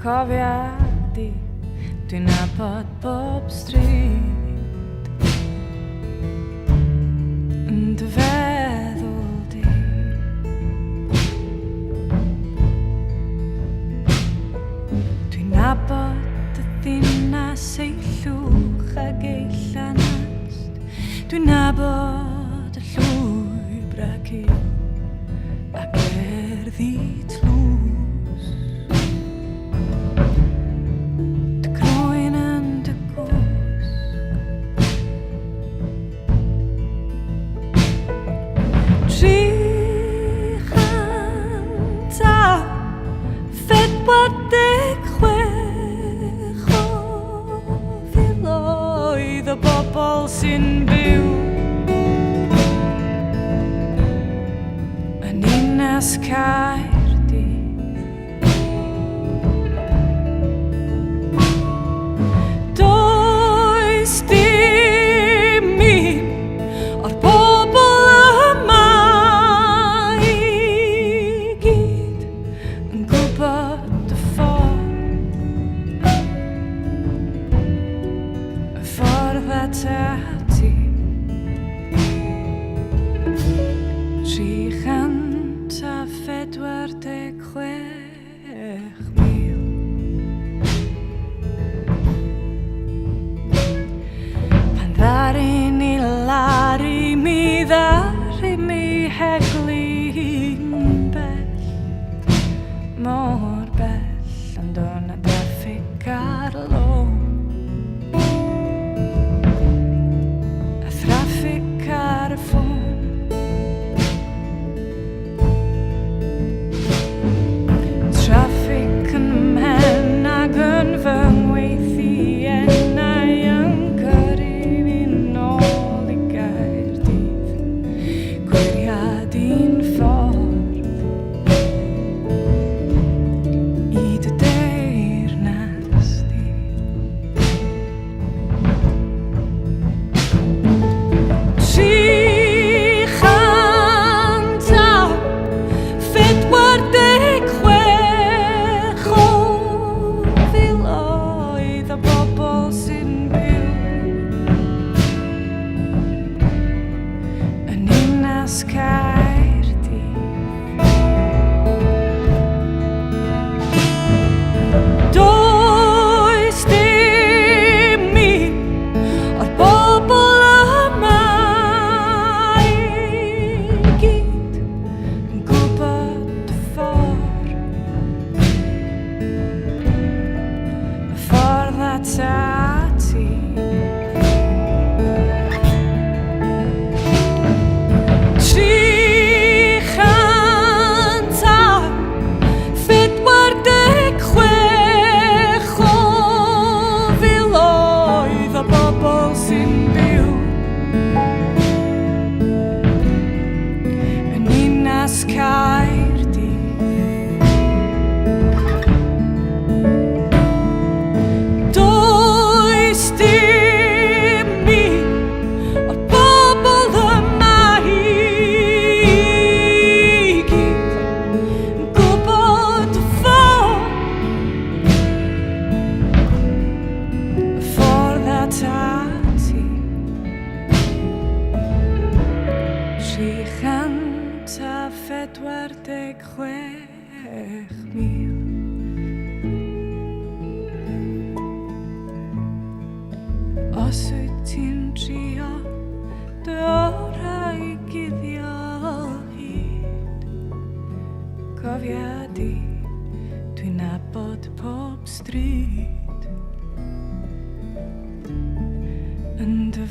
cofia di, dwi'n nabod bob stryd yn dy feddwl di. Dwi'n nabod y ddinas ei llwch ag ei llanast. Dwi'n nabod y llwybr ac i'w a gerddi tlws. Dy groen yn dy gwsg. Tri chant a phedwar deg chwech o filoedd o bobl sy'n byw yn Ninas Caerdydd. Does dim un o'r bobl yma i gyd yn gwybod y ffordd ati. 346,000 pan ddaru ni laru mi ddaru mi hegli'n bell, mor bell, ond o'na traffig ar lôn a thraffig ar y ffôn. Traffig yn mhen ag yn fy ngweithien a'i yn gyrru fi nôl i Gaerdydd, gwiriad un ffordd i dy deyrnas di. Does dim un o'r bobl yma i gyd yn gwybod y ffordd ati. Os wyt ti'n trio dy orau i guddio hyd, cofia di, dwi'n nabod pob stryd yn dy